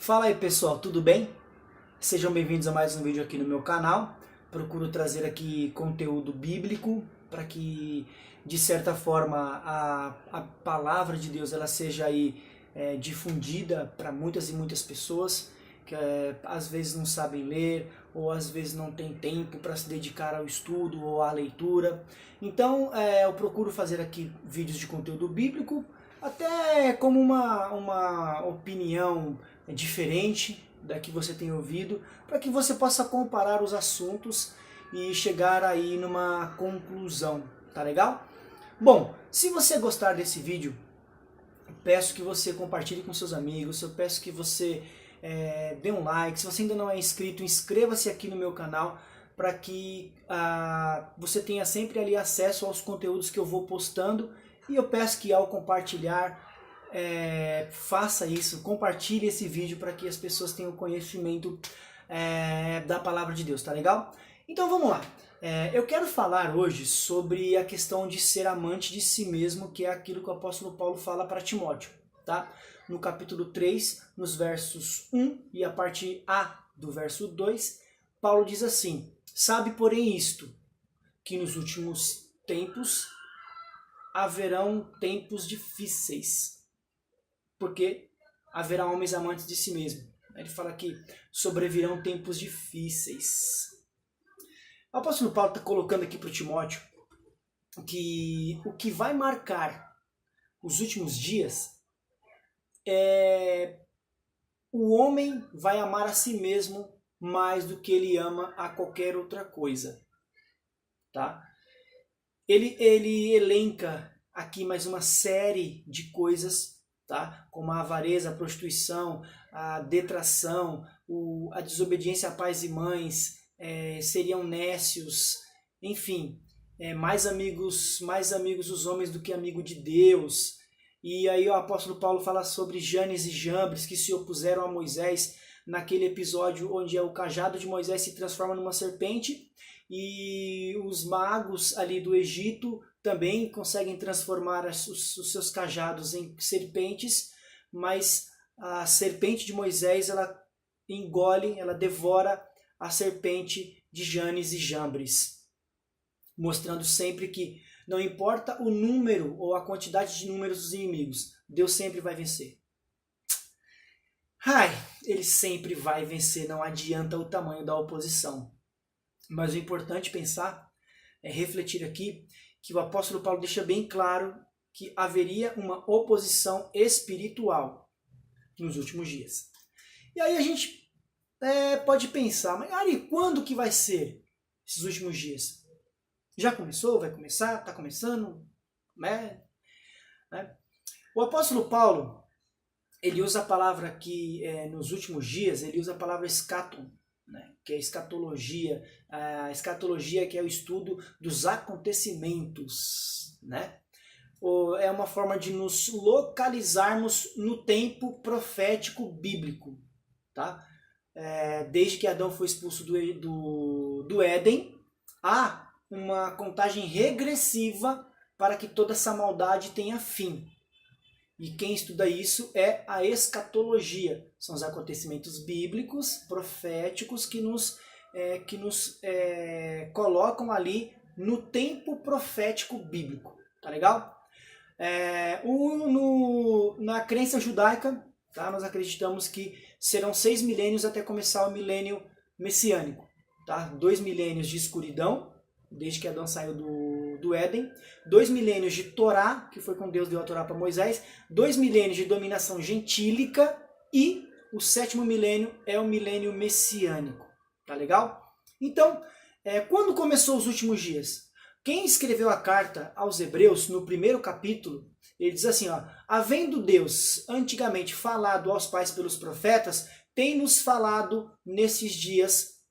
Fala aí pessoal, tudo bem? Sejam bem-vindos a mais um vídeo aqui no meu canal. Procuro trazer aqui conteúdo bíblico para que, de certa forma, a palavra de Deus ela seja aí difundida para muitas e muitas pessoas que às vezes não sabem ler ou às vezes não tem tempo para se dedicar ao estudo ou à leitura. Então eu procuro fazer aqui vídeos de conteúdo bíblico até como uma opinião diferente da que você tem ouvido, para que você possa comparar os assuntos e chegar aí numa conclusão, tá legal? Bom, se você gostar desse vídeo, peço que você compartilhe com seus amigos, eu peço que você dê um like, se você ainda não é inscrito, inscreva-se aqui no meu canal para que você tenha sempre ali acesso aos conteúdos que eu vou postando e eu peço que ao compartilhar faça isso, compartilhe esse vídeo para que as pessoas tenham conhecimento da palavra de Deus, tá legal? Então vamos lá. Eu quero falar hoje sobre a questão de ser amante de si mesmo, que é aquilo que o apóstolo Paulo fala para Timóteo, tá? No capítulo 3, nos versos 1 e a parte A do verso 2, Paulo diz assim: sabe, porém, isto, que nos últimos tempos haverão tempos difíceis, porque haverá homens amantes de si mesmo. Ele fala que sobrevirão tempos difíceis. O apóstolo Paulo está colocando aqui para o Timóteo que o que vai marcar os últimos dias é o homem vai amar a si mesmo mais do que ele ama a qualquer outra coisa. Tá? Ele elenca aqui mais uma série de coisas, tá? Como a avareza, a prostituição, a detração, a desobediência a pais e mães, seriam nécios, enfim, mais amigos os homens do que amigo de Deus. E aí o apóstolo Paulo fala sobre Janes e Jambres que se opuseram a Moisés naquele episódio onde o cajado de Moisés se transforma numa serpente e os magos ali do Egito também conseguem transformar os seus cajados em serpentes, mas a serpente de Moisés ela engole, ela devora a serpente de Janes e Jambres, mostrando sempre que não importa o número ou a quantidade de números dos inimigos, Deus sempre vai vencer. Ele sempre vai vencer, não adianta o tamanho da oposição. Mas o importante pensar, refletir aqui, que o apóstolo Paulo deixa bem claro que haveria uma oposição espiritual nos últimos dias. E aí a gente pode pensar, mas Ari, quando que vai ser esses últimos dias? Já começou? Vai começar? Está começando? Né? O apóstolo Paulo, ele usa a palavra aqui nos últimos dias, ele usa a palavra escatom, né? Que é escatologia, a escatologia que é o estudo dos acontecimentos, né? É uma forma de nos localizarmos no tempo profético bíblico, tá? Desde que Adão foi expulso do Éden, há uma contagem regressiva para que toda essa maldade tenha fim. E quem estuda isso é a escatologia. São os acontecimentos bíblicos, proféticos, que nos colocam ali no tempo profético bíblico. Tá legal? Na crença judaica, tá? Nós acreditamos que serão 6 milênios até começar o milênio messiânico. Tá? 2 milênios de escuridão, desde que Adão saiu do Éden, 2 milênios de Torá, que foi quando Deus deu a Torá para Moisés, 2 milênios de dominação gentílica e o 7º milênio é o milênio messiânico. Tá legal? Então, quando começou os últimos dias? Quem escreveu a carta aos Hebreus, no primeiro capítulo, ele diz assim, ó, havendo Deus antigamente falado aos pais pelos profetas, tem nos falado nesses dias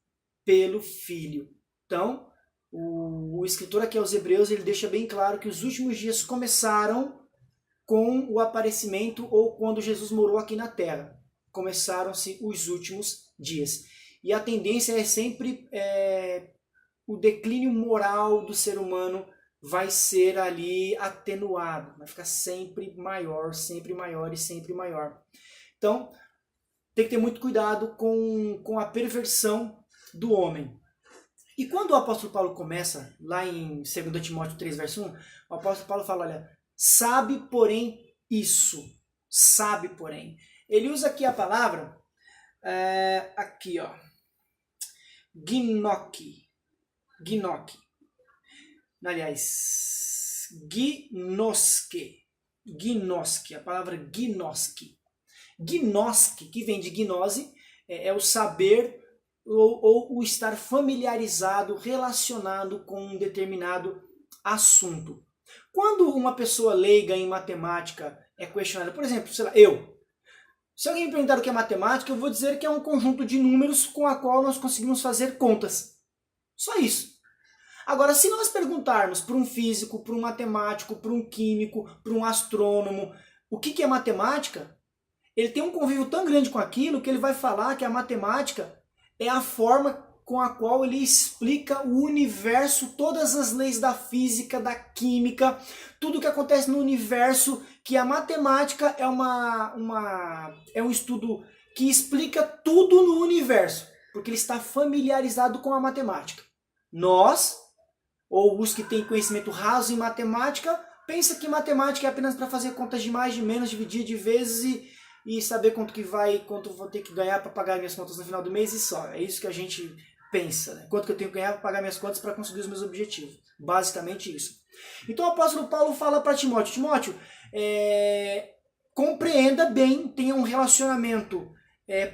pelo Filho. Então, o escritor aqui aos Hebreus, ele deixa bem claro que os últimos dias começaram com o aparecimento ou quando Jesus morou aqui na Terra. Começaram-se os últimos dias. E a tendência é sempre o declínio moral do ser humano vai ser ali atenuado, vai ficar sempre maior e sempre maior. Então, tem que ter muito cuidado com a perversão do homem. E quando o apóstolo Paulo começa, lá em 2 Timóteo 3, verso 1, o apóstolo Paulo fala, olha, sabe porém isso, sabe porém. Ele usa aqui a palavra, aqui ó, gnoski, aliás, gnoski, a palavra gnoski, que vem de gnose, é o saber ou o estar familiarizado, relacionado com um determinado assunto. Quando uma pessoa leiga em matemática é questionada, por exemplo, sei lá, se alguém me perguntar o que é matemática, eu vou dizer que é um conjunto de números com a qual nós conseguimos fazer contas. Só isso. Agora, se nós perguntarmos para um físico, para um matemático, para um químico, para um astrônomo, o que é matemática, ele tem um convívio tão grande com aquilo que ele vai falar que a matemática é a forma com a qual ele explica o universo, todas as leis da física, da química, tudo que acontece no universo, que a matemática é um estudo que explica tudo no universo, porque ele está familiarizado com a matemática. Nós, ou os que têm conhecimento raso em matemática, pensa que matemática é apenas para fazer contas de mais, de menos, dividir de vezes e saber quanto vou ter que ganhar para pagar minhas contas no final do mês e só. É isso que a gente pensa, né? Quanto que eu tenho que ganhar para pagar minhas contas para conseguir os meus objetivos. Basicamente isso. Então o apóstolo Paulo fala para Timóteo, compreenda bem, tenha um relacionamento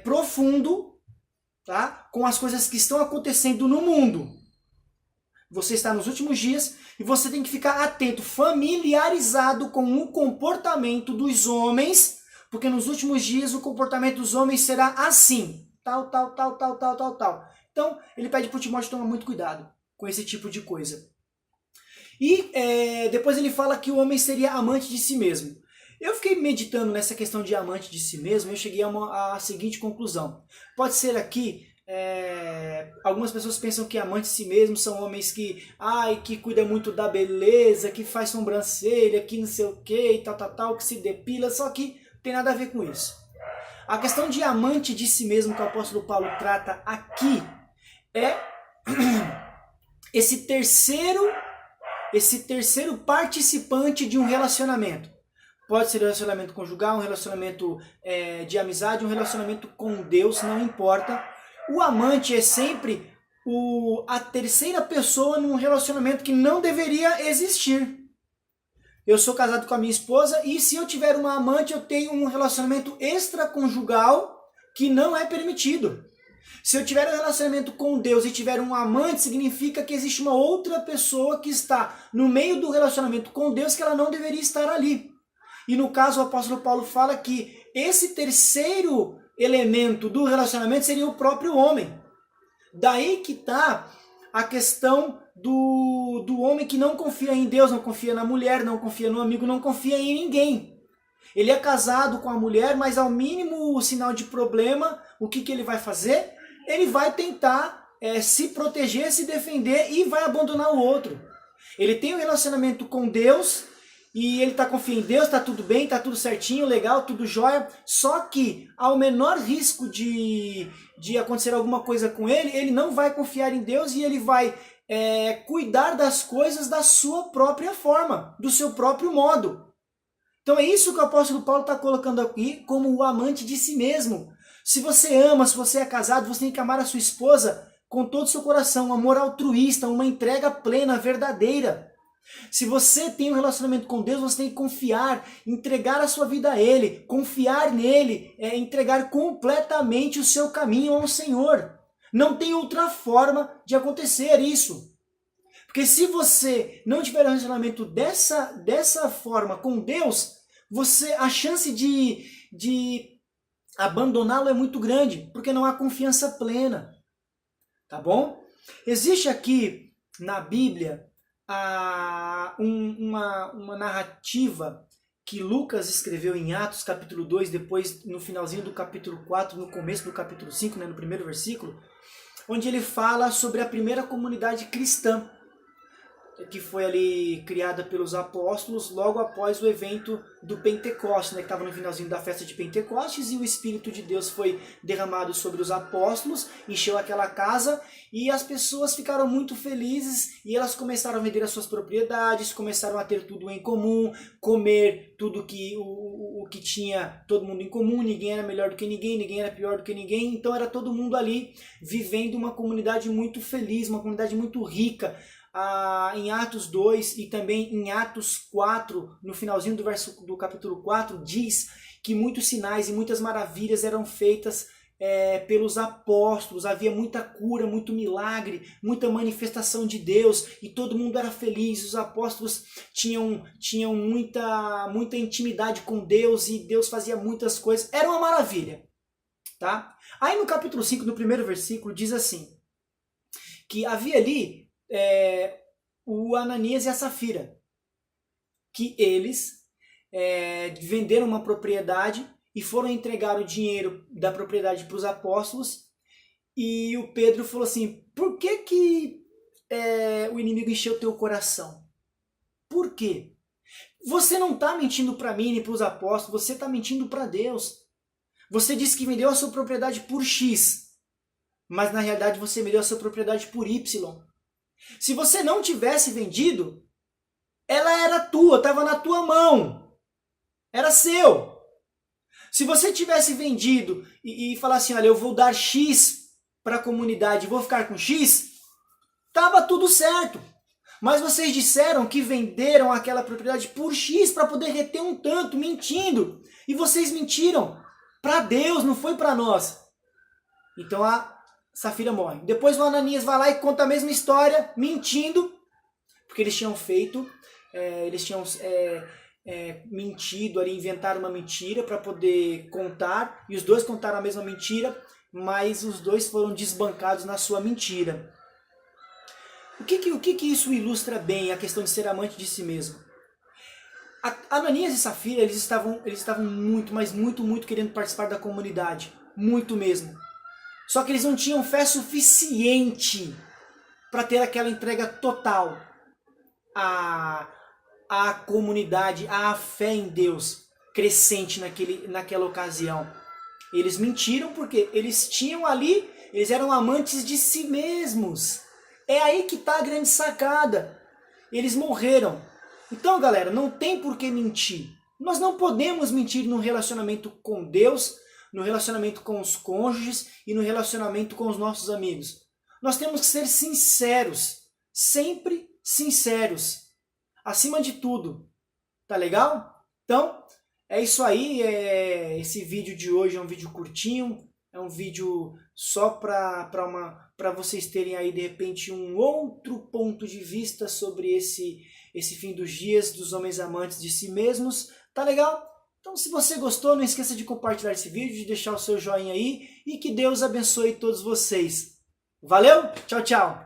profundo, tá? Com as coisas que estão acontecendo no mundo. Você está nos últimos dias e você tem que ficar atento, familiarizado com o comportamento dos homens, porque nos últimos dias o comportamento dos homens será assim, tal. Então, ele pede para o Timóteo tomar muito cuidado com esse tipo de coisa. E depois ele fala que o homem seria amante de si mesmo. Eu fiquei meditando nessa questão de amante de si mesmo e eu cheguei à seguinte conclusão. Pode ser aqui, algumas pessoas pensam que amantes de si mesmo são homens que cuidam muito da beleza, que faz sobrancelha, que não sei o que, e tal, que se depila, só que tem nada a ver com isso. A questão de amante de si mesmo que o apóstolo Paulo trata aqui é esse terceiro participante de um relacionamento. Pode ser um relacionamento conjugal, um relacionamento de amizade, um relacionamento com Deus, não importa. O amante é sempre a terceira pessoa num relacionamento que não deveria existir. Eu sou casado com a minha esposa e se eu tiver uma amante, eu tenho um relacionamento extraconjugal que não é permitido. Se eu tiver um relacionamento com Deus e tiver um amante, significa que existe uma outra pessoa que está no meio do relacionamento com Deus que ela não deveria estar ali. E no caso, o apóstolo Paulo fala que esse terceiro elemento do relacionamento seria o próprio homem. Daí que está a questão do homem que não confia em Deus, não confia na mulher, não confia no amigo, não confia em ninguém. Ele é casado com a mulher, mas ao mínimo sinal de problema, o que ele vai fazer? Ele vai tentar se proteger, se defender e vai abandonar o outro. Ele tem um relacionamento com Deus e ele confia em Deus, está tudo bem, está tudo certinho, legal, tudo jóia. Só que ao menor risco de acontecer alguma coisa com ele, ele não vai confiar em Deus e ele vai cuidar das coisas da sua própria forma, do seu próprio modo. Então é isso que o apóstolo Paulo está colocando aqui como o amante de si mesmo. Se você ama, se você é casado, você tem que amar a sua esposa com todo o seu coração, um amor altruísta, uma entrega plena, verdadeira. Se você tem um relacionamento com Deus, você tem que confiar, entregar a sua vida a Ele, confiar nele, entregar completamente o seu caminho ao Senhor. Não tem outra forma de acontecer isso. Porque se você não tiver um relacionamento dessa forma com Deus, a chance de abandoná-lo é muito grande, porque não há confiança plena. Tá bom? Existe aqui na Bíblia uma narrativa que Lucas escreveu em Atos capítulo 2, depois no finalzinho do capítulo 4, no começo do capítulo 5, no primeiro versículo, onde ele fala sobre a primeira comunidade cristã. que foi ali criada pelos apóstolos logo após o evento do Pentecostes, né, que estava no finalzinho da festa de Pentecostes, e o Espírito de Deus foi derramado sobre os apóstolos, encheu aquela casa e as pessoas ficaram muito felizes e elas começaram a vender as suas propriedades, começaram a ter tudo em comum, comer tudo que o que tinha todo mundo em comum, ninguém era melhor do que ninguém, ninguém era pior do que ninguém, então era todo mundo ali vivendo uma comunidade muito feliz, uma comunidade muito rica. Em Atos 2 e também em Atos 4, no finalzinho do capítulo 4, diz que muitos sinais e muitas maravilhas eram feitas pelos apóstolos, havia muita cura, muito milagre, muita manifestação de Deus e todo mundo era feliz, os apóstolos tinham muita intimidade com Deus e Deus fazia muitas coisas, era uma maravilha, tá? Aí no capítulo 5, no primeiro versículo, diz assim, que havia ali o Ananias e a Safira, que eles venderam uma propriedade e foram entregar o dinheiro da propriedade para os apóstolos, e o Pedro falou assim, por que o inimigo encheu teu coração? Por quê? Você não está mentindo para mim nem para os apóstolos, você está mentindo para Deus. Você disse que vendeu a sua propriedade por X, mas na realidade você vendeu a sua propriedade por Y. Se você não tivesse vendido, ela era tua, estava na tua mão. Era seu. Se você tivesse vendido e falar assim, olha, eu vou dar X para a comunidade, vou ficar com X, estava tudo certo. Mas vocês disseram que venderam aquela propriedade por X para poder reter um tanto, mentindo. E vocês mentiram para Deus, não foi para nós. Então a Safira morre. Depois o Ananias vai lá e conta a mesma história, mentindo, porque eles tinham mentido ali, inventaram uma mentira para poder contar, e os dois contaram a mesma mentira, mas os dois foram desbancados na sua mentira. O que isso ilustra bem a questão de ser amante de si mesmo? Ananias e Safira, eles estavam muito, mas muito querendo participar da comunidade, muito mesmo. Só que eles não tinham fé suficiente para ter aquela entrega total à comunidade, à fé em Deus crescente naquela ocasião. Eles mentiram porque eles eram amantes de si mesmos. É aí que está a grande sacada. Eles morreram. Então, galera, não tem por que mentir. Nós não podemos mentir no relacionamento com Deus, no relacionamento com os cônjuges e no relacionamento com os nossos amigos. Nós temos que ser sinceros, sempre sinceros, acima de tudo. Tá legal? Então, é isso aí. Esse vídeo de hoje é um vídeo curtinho, é um vídeo só para vocês terem aí de repente um outro ponto de vista sobre esse fim dos dias dos homens amantes de si mesmos. Tá legal? Então, se você gostou, não esqueça de compartilhar esse vídeo, de deixar o seu joinha aí e que Deus abençoe todos vocês. Valeu? Tchau, tchau!